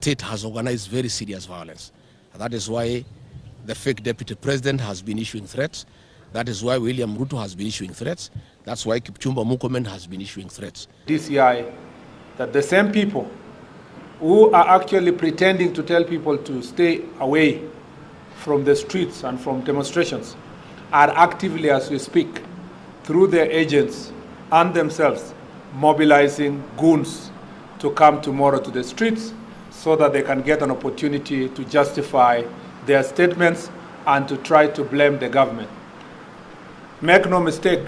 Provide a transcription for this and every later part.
state has organized very serious violence. That is why the fake deputy president has been issuing threats. That is why William Ruto has been issuing threats. That's why Kipchumba Murkomen has been issuing threats. DCI, that the same people who are actually pretending to tell people to stay away from the streets and from demonstrations are actively, as we speak, through their agents and themselves, mobilizing goons to come tomorrow to the streets so that they can get an opportunity to justify their statements and to try to blame the government. Make no mistake,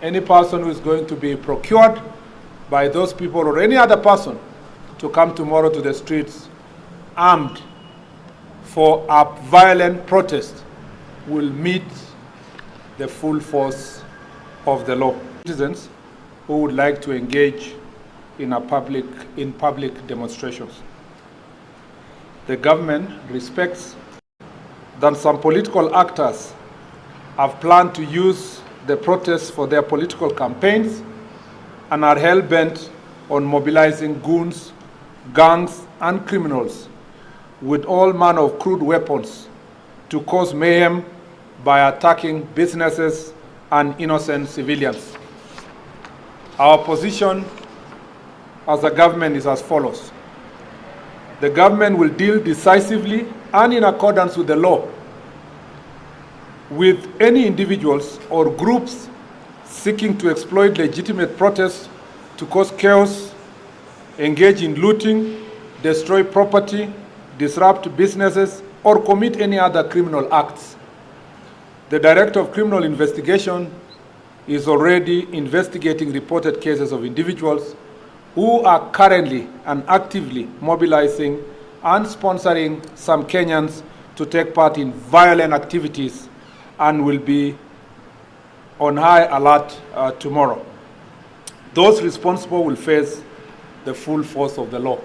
any person who is going to be procured by those people or any other person to come tomorrow to the streets armed for a violent protest will meet the full force of the law. Citizens who would like to engage in public demonstrations. The government respects that some political actors have planned to use the protests for their political campaigns and are hell-bent on mobilizing goons, gangs, and criminals with all manner of crude weapons to cause mayhem by attacking businesses and innocent civilians. Our position as a government is as follows. The government will deal decisively and in accordance with the law with any individuals or groups seeking to exploit legitimate protests to cause chaos, engage in looting, destroy property, disrupt businesses, or commit any other criminal acts. The Director of Criminal Investigation is already investigating reported cases of individuals who are currently and actively mobilizing and sponsoring some Kenyans to take part in violent activities and will be on high alert tomorrow. Those responsible will face the full force of the law.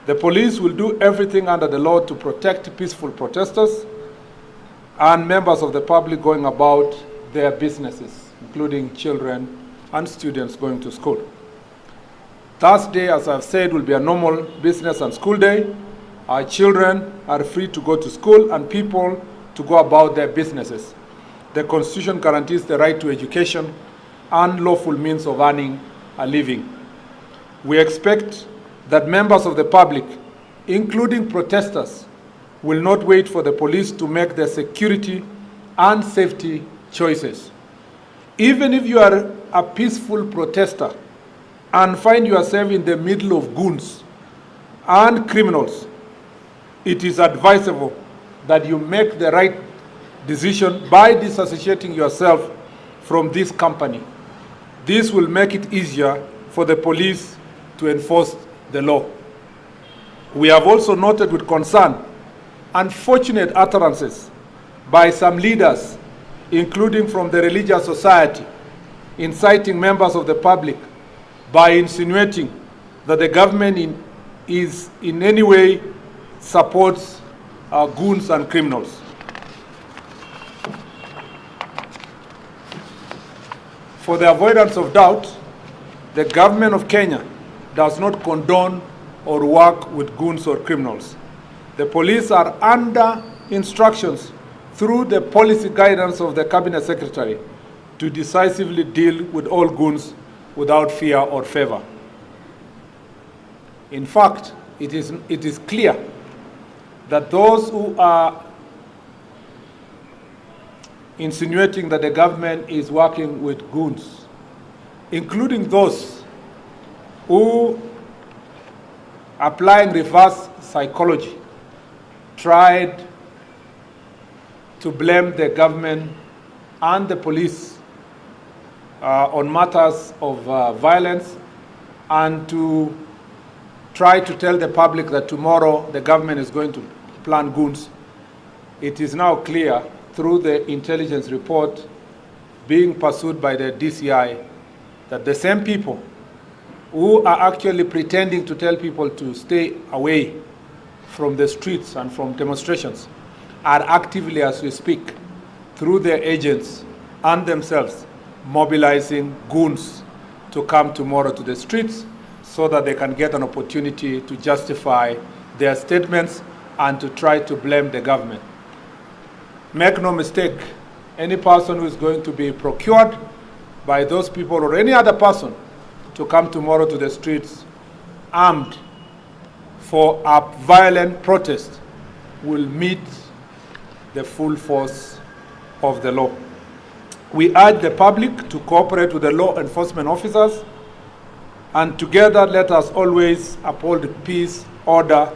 The police will do everything under the law to protect peaceful protesters and members of the public going about their businesses, including children and students going to school. Thursday, as I've said, will be a normal business and school day. Our children are free to go to school and people to go about their businesses. The Constitution guarantees the right to education and lawful means of earning a living. We expect that members of the public, including protesters, will not wait for the police to make their security and safety choices. Even if you are a peaceful protester and find yourself in the middle of goons and criminals, it is advisable that you make the right decision by disassociating yourself from this company. This will make it easier for the police to enforce the law. We have also noted with concern unfortunate utterances by some leaders, including from the religious society, inciting members of the public by insinuating that the government in any way supports goons and criminals. For the avoidance of doubt, the government of Kenya does not condone or work with goons or criminals. The police are under instructions through the policy guidance of the Cabinet Secretary to decisively deal with all goons without fear or favor. In fact, it is clear that those who are insinuating that the government is working with goons, including those who applying reverse psychology, tried to blame the government and the police on matters of violence and to try to tell the public that tomorrow the government is going to plan goons. It is now clear through the intelligence report being pursued by the DCI that the same people who are actually pretending to tell people to stay away from the streets and from demonstrations are actively, as we speak, through their agents and themselves, mobilizing goons to come tomorrow to the streets so that they can get an opportunity to justify their statements and to try to blame the government. Make no mistake, any person who is going to be procured by those people or any other person to come tomorrow to the streets armed for a violent protest will meet the full force of the law. We urge the public to cooperate with the law enforcement officers, and together let us always uphold peace, order,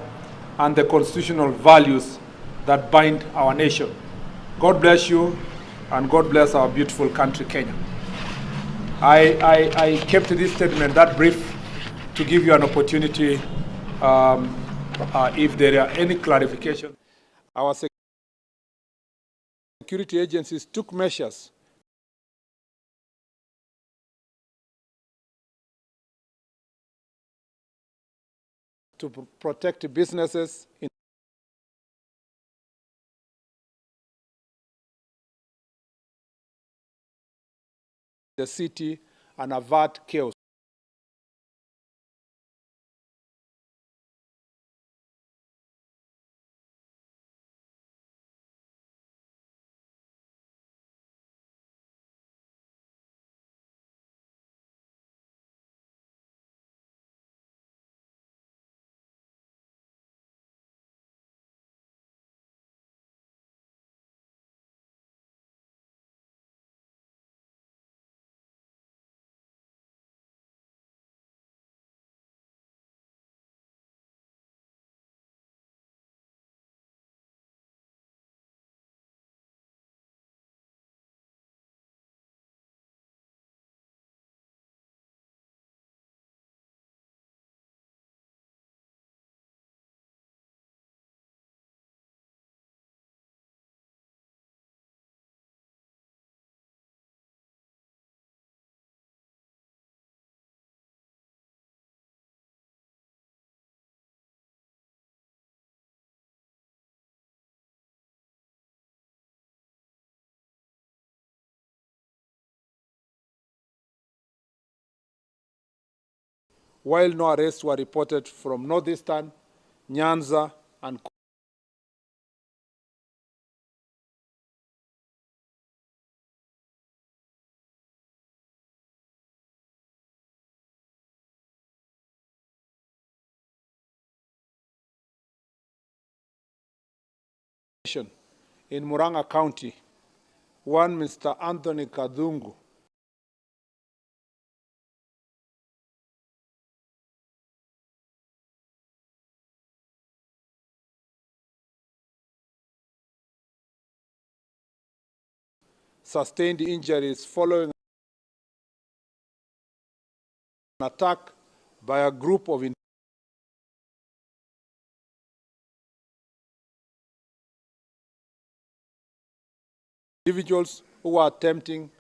and the constitutional values that bind our nation. God bless you, and God bless our beautiful country, Kenya. I kept this statement that brief to give you an opportunity if there are any clarification. Our security agencies took measures to protect businesses in the city and avert chaos. While no arrests were reported from Northeastern, Nyanza, and in Muranga County, one Mr. Anthony Kadungu sustained injuries following an attack by a group of individuals who were attempting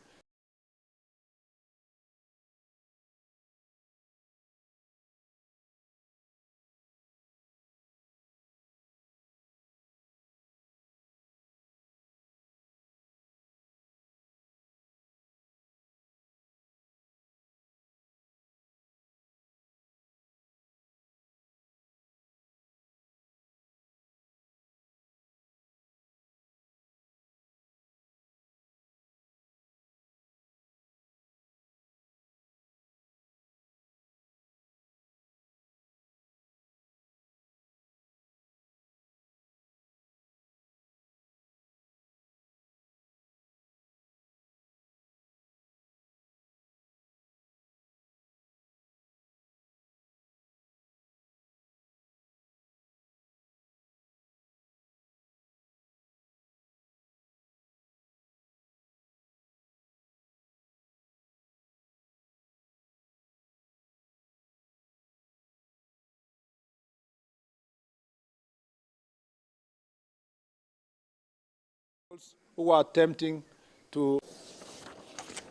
to.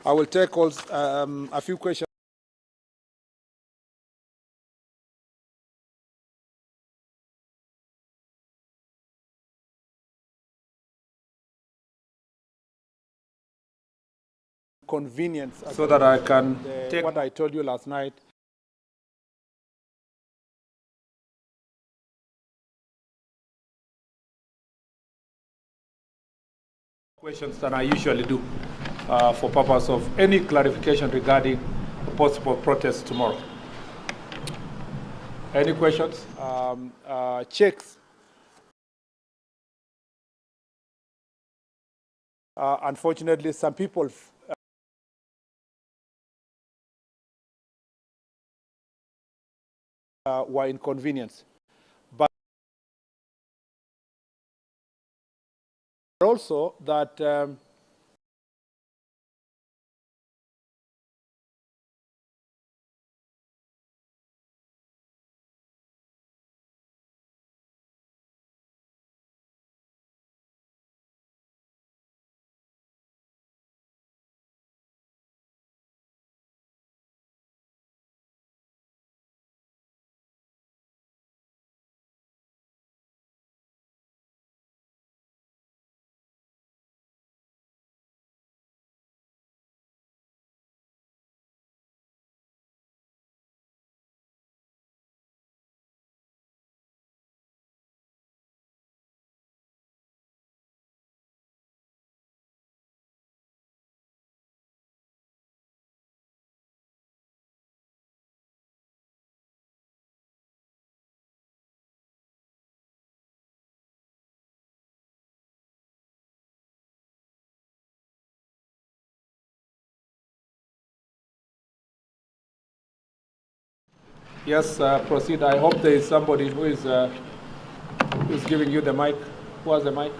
I will take a few questions. Convenience, so that I can take what I told you last night. Questions than I usually do for purpose of any clarification regarding a possible protest tomorrow. Any questions? Checks. Unfortunately, some people were inconvenienced. But also that yes, proceed. I hope there is somebody who is giving you the mic. Who has the mic?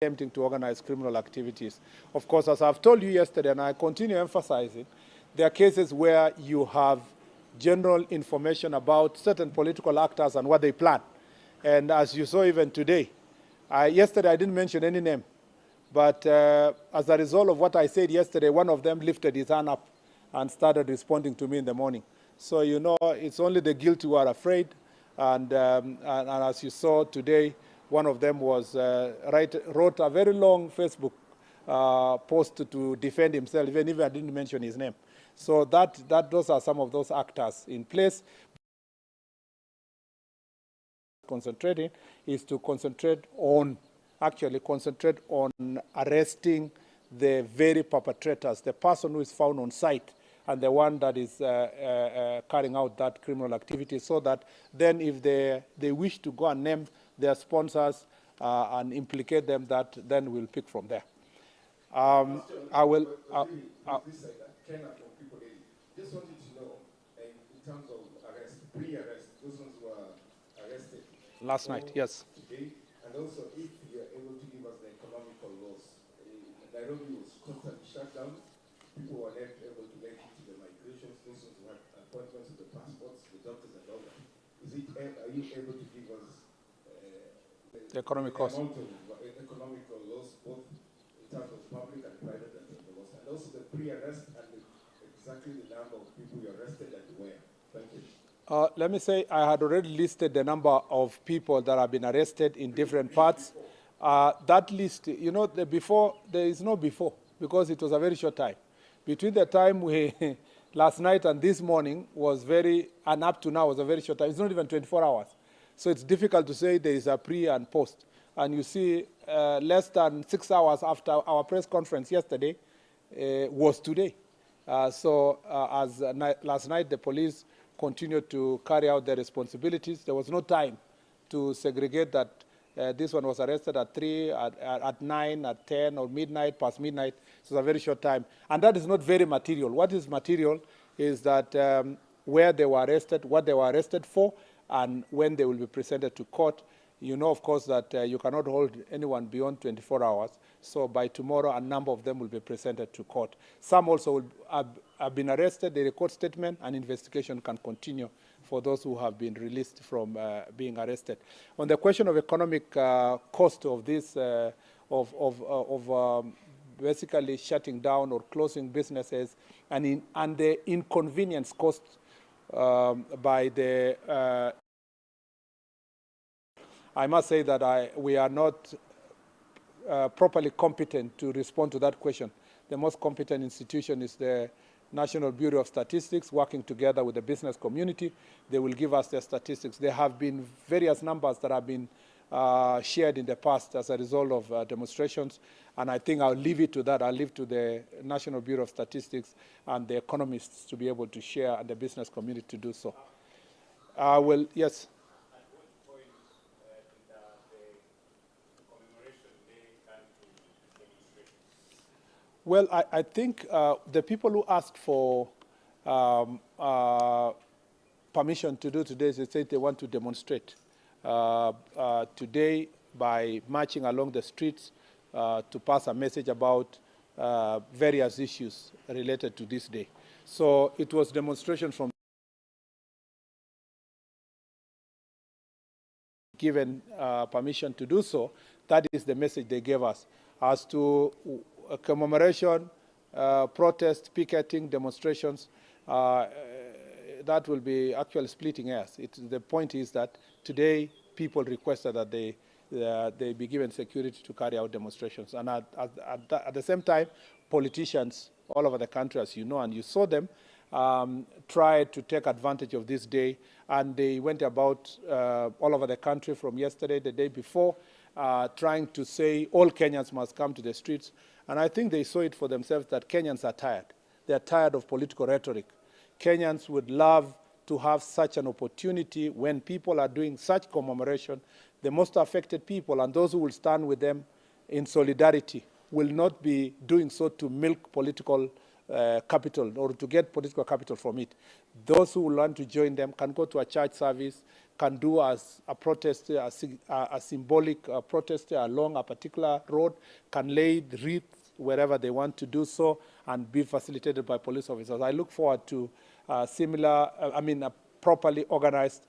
Attempting to organize criminal activities. Of course, as I've told you yesterday, and I continue emphasizing, there are cases where you have general information about certain political actors and what they plan. And as you saw even today, yesterday I didn't mention any name, but as a result of what I said yesterday, one of them lifted his hand up and started responding to me in the morning. So, you know, it's only the guilty who are afraid. And as you saw today, one of them was wrote a very long Facebook post to defend himself, even if I didn't mention his name. So those are some of those actors in place. Concentrating is to concentrate on arresting the very perpetrators, the person who is found on site and the one that is carrying out that criminal activity, so that then if they wish to go and name their sponsors and implicate them, that then we'll pick from there. I will. Just wanted to know, in terms of arrest, pre-arrest, those ones were arrested Last night, yes. today, and also if you're able to give us the economical loss. Nairobi was constantly shut down. People were not able to get into the migrations. Those ones who had appointments with the passports, the doctors, and all that. Are you able to give us The economic cost. amount of economical loss, both in terms of public and private, and the loss? and also the pre-arrest and exactly the number of people you arrested and where. Thank you. Let me say I had already listed the number of people that have been arrested in different parts. That list, you know, there is no before, because it was a very short time. Between the time we, last night and this morning and up to now was a very short time. It's not even 24 hours. So it's difficult to say there is a pre and post. And you see, less than 6 hours after our press conference yesterday was today. Last night the police continued to carry out their responsibilities. There was no time to segregate that this one was arrested at 3, at 9, at 10, or midnight, past midnight. So it's a very short time. And that is not very material. What is material is that where they were arrested, what they were arrested for, and when they will be presented to court. You know, of course, that you cannot hold anyone beyond 24 hours. So by tomorrow, a number of them will be presented to court. Some also have been arrested. They record statement, and investigation can continue for those who have been released from being arrested. On the question of economic cost of this, basically shutting down or closing businesses, and the inconvenience caused by the I must say that we are not properly competent to respond to that question. The most competent institution is the National Bureau of Statistics, working together with the business community. They will give us their statistics. There have been various numbers that have been shared in the past as a result of demonstrations, and I think I'll leave it to that. I'll leave to the National Bureau of Statistics and the economists to be able to share, and the business community to do so. Yes. Well, I think the people who asked for permission to do today, they say they want to demonstrate today by marching along the streets to pass a message about various issues related to this day. So it was demonstration from given permission to do so. That is the message they gave us. As to commemoration, protest, picketing, demonstrations, that will be actually splitting hairs. The point is that today people requested that they be given security to carry out demonstrations. And at the same time, politicians all over the country, as you know, and you saw them, tried to take advantage of this day, and they went about all over the country from yesterday, the day before, trying to say all Kenyans must come to the streets. And I think they saw it for themselves that Kenyans are tired. They're tired of political rhetoric. Kenyans would love to have such an opportunity when people are doing such commemoration. The most affected people and those who will stand with them in solidarity will not be doing so to milk political capital or to get political capital from it. Those who will want to join them can go to a church service, can do as a protest, a symbolic protest along a particular road, can lay wreaths wherever they want to do so, and be facilitated by police officers. I look forward to properly organized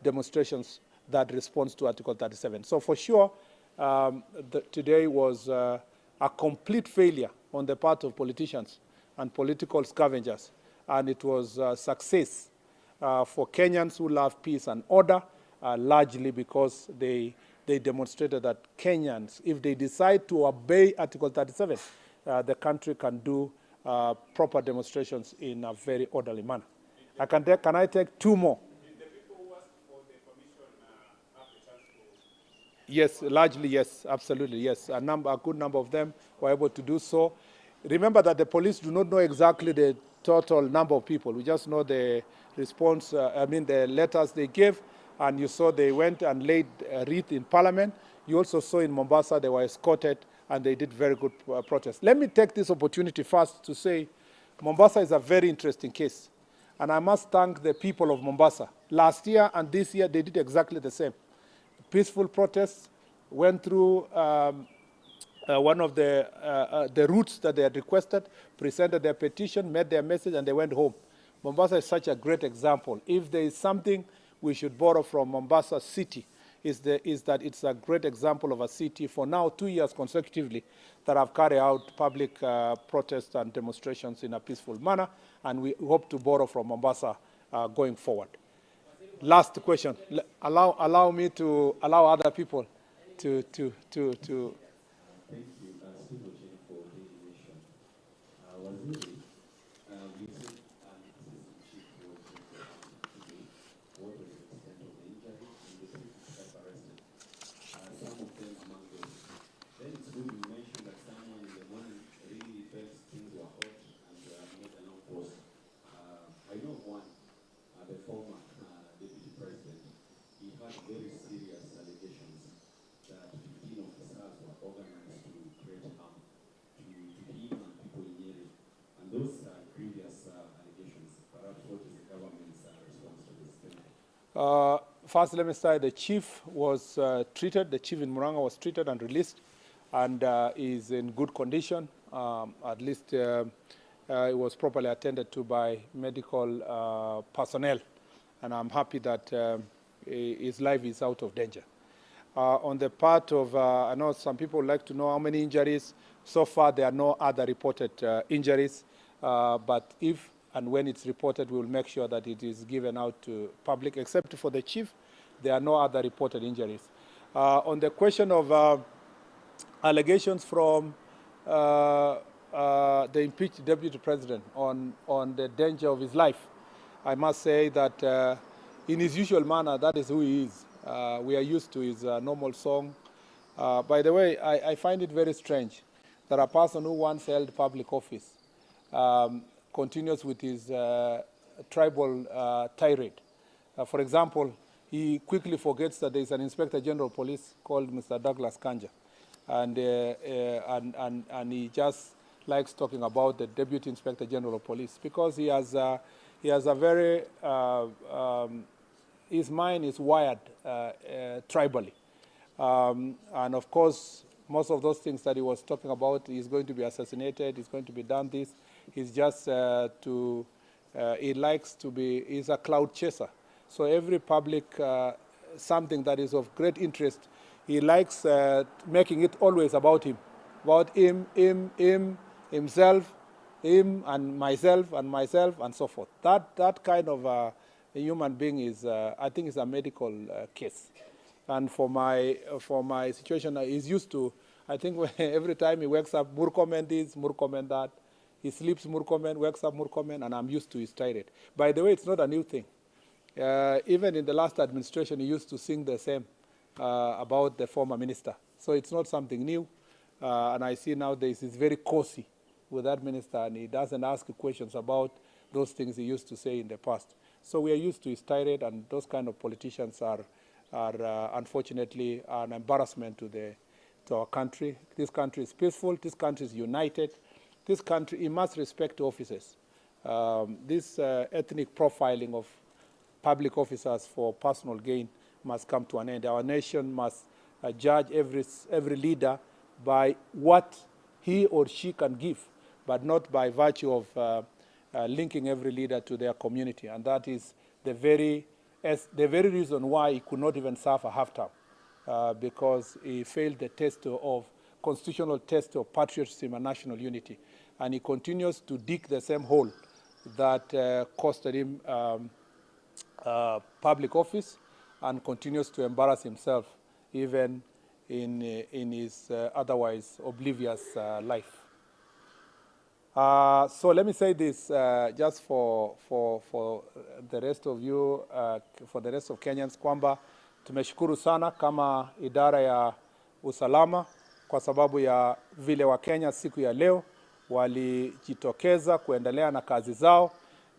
demonstrations that responds to Article 37. So for sure, today was a complete failure on the part of politicians and political scavengers, and it was a success for Kenyans who love peace and order, largely because they demonstrated that Kenyans, if they decide to obey Article 37, the country can do proper demonstrations in a very orderly manner. Can I take two more? Did the people who asked for the permission have the chance to? Yes, largely yes, absolutely yes. A good number of them were able to do so. Remember that the police do not know exactly the total number of people. We just know the response, the letters they gave, and you saw they went and laid a wreath in Parliament. You also saw in Mombasa they were escorted, and they did very good protest. Let me take this opportunity first to say Mombasa is a very interesting case, and I must thank the people of Mombasa. Last year and this year, they did exactly the same. Peaceful protests, went through one of the routes that they had requested, presented their petition, made their message, and they went home. Mombasa is such a great example. If there is something we should borrow from Mombasa city, is that it's a great example of a city for now 2 years consecutively that have carried out public protests and demonstrations in a peaceful manner, and we hope to borrow from Mombasa going forward. Last question. Allow me to allow other people to. Thank you. Still for delineation. Waziri, you said Assistant Chief was today. What was the extent of the injury? And the 355 arrested. Some of them among those. Then it's good you mentioned that someone in the morning really felt things were hot and made an outpost. I know of one, the former deputy president. He had very serious allegations that 15 officers were organized to create harm to him and people in Nyeri. And those previous allegations, perhaps what is the government's response to this thing? First, let me start. The chief was treated. The chief in Muranga was treated and released, and is in good condition. At least it was properly attended to by medical personnel, and I'm happy that his life is out of danger. On the part of, I know some people like to know how many injuries. So far, there are no other reported injuries, but if and when it's reported, we will make sure that it is given out to public. Except for the chief, there are no other reported injuries. On the question of allegations from the impeached deputy president on the danger of his life, I must say that in his usual manner, that is who he is. We are used to his normal song. By the way, I find it very strange that a person who once held public office continues with his tribal tirade. For example, he quickly forgets that there is an Inspector General of Police called Mr. Douglas Kanja, and he just likes talking about the Deputy Inspector General of Police because he has a very his mind is wired tribally, and of course, most of those things that he was talking about, he's going to be assassinated, he's going to be done this. He's just he likes to be, he's a cloud chaser. So every public, something that is of great interest, he likes making it always about him, himself, him and myself, and so forth. That kind of a human being is, I think, is a medical case. And for my situation, he's used to, I think every time he wakes up, Murkomen this, Murkomen that. He sleeps Murkomen, wakes up Murkomen, and I'm used to his tirade. By the way, it's not a new thing. Even in the last administration, he used to sing the same about the former minister. So it's not something new. And I see now he's very cozy with that minister, and he doesn't ask questions about those things he used to say in the past. So we are used to his tirade, and those kind of politicians are unfortunately an embarrassment to our country. This country is peaceful. This country is united. This country, it must respect officers. This ethnic profiling of public officers for personal gain must come to an end. Our nation must judge every leader by what he or she can give, but not by virtue of linking every leader to their community. And that is the very reason why he could not even serve a half-term, because he failed the test of constitutional test of patriotism and national unity. And he continues to dig the same hole that costed him public office, and continues to embarrass himself even in his otherwise oblivious life. So let me say this just for the rest of you, for the rest of Kenyans, kwamba tumeshukuru sana kama idara ya usalama kwa sababu ya vile wa Kenya siku ya leo walijitokeza kuendelea na kazi zao,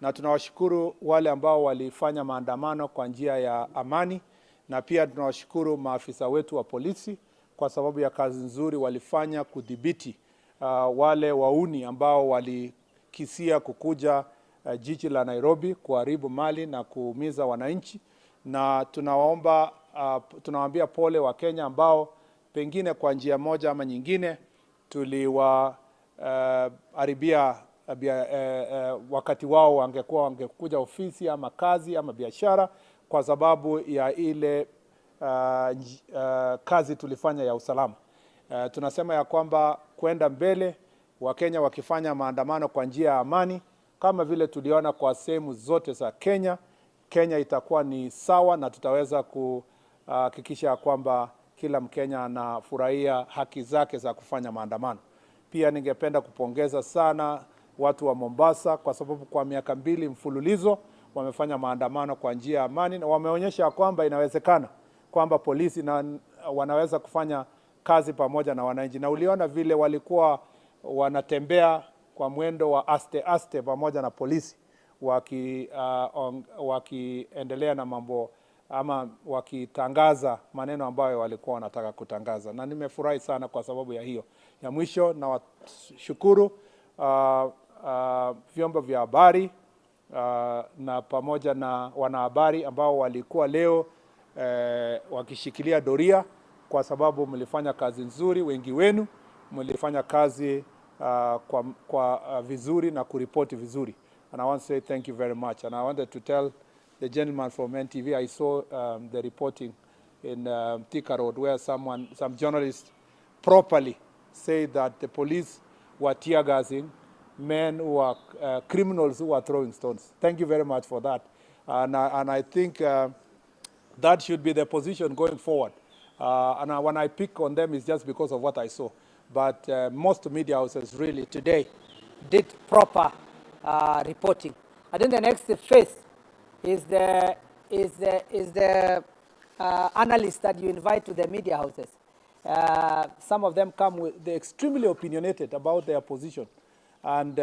na tunawashukuru wale ambao walifanya maandamano kwa njia ya amani, na pia tunawashukuru maafisa wetu wa polisi kwa sababu ya kazi nzuri walifanya kudhibiti wale wauni ambao walikisia kukuja jiji la Nairobi kuharibu mali na kuumiza wananchi. Na tunawaambia pole wa Kenya ambao pengine kwa njia moja ama nyingine tuliwaharibia wakati wao wangekuja ofisi ama kazi ama biashara kwa sababu ya ile kazi tulifanya ya usalama. Tunasema ya kwamba kwenda mbele, Wakenya wakifanya maandamano kwa njia ya amani, kama vile tuliona kwa sehemu zote za Kenya, Kenya itakuwa ni sawa na tutaweza kuhakikisha kwamba kila Mkenya anafurahia haki zake za kufanya maandamano. Pia ningependa kupongeza sana watu wa Mombasa kwa sababu kwa miaka 2 mfululizo wamefanya maandamano kwa njia ya amani na wameonyesha kwamba inawezekana kwamba polisi wanaweza kufanya kazi pamoja na wananchi. Na uliona vile walikuwa wanatembea kwa mwendo wa aste pamoja na polisi wakiendelea na mambo ama wakitangaza maneno ambayo walikuwa wanataka kutangaza, na nimefurahi sana kwa sababu ya hiyo. Ya mwisho na washukuru vyombo vya habari na pamoja na wanahabari ambao walikuwa leo wakishikilia doria, kwa sababu mlifanya kazi nzuri, wengi wenu mlifanya kazi kwa vizuri na kuripoti vizuri. And I want to say thank you very much. And I wanted to tell the gentleman from NTV, I saw the reporting in Thika Road where some journalists properly say that the police were tear gassing men who are criminals who are throwing stones. Thank you very much for that. And I think that should be the position going forward. And when I pick on them, it's just because of what I saw. But most media houses really today did proper reporting. I think the next phase is the analysts that you invite to the media houses. Some of them they're extremely opinionated about their position. And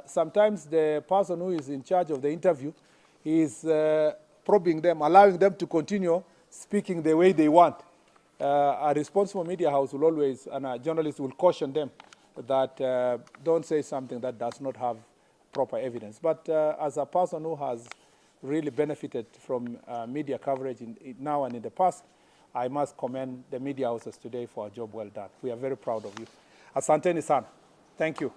sometimes the person who is in charge of the interview is probing them, allowing them to continue speaking the way they want. A responsible media house will always, and a journalist will caution them that don't say something that does not have proper evidence. But as a person who has really benefited from media coverage now and in the past, I must commend the media houses today for a job well done. We are very proud of you. Asanteni sana. Thank you.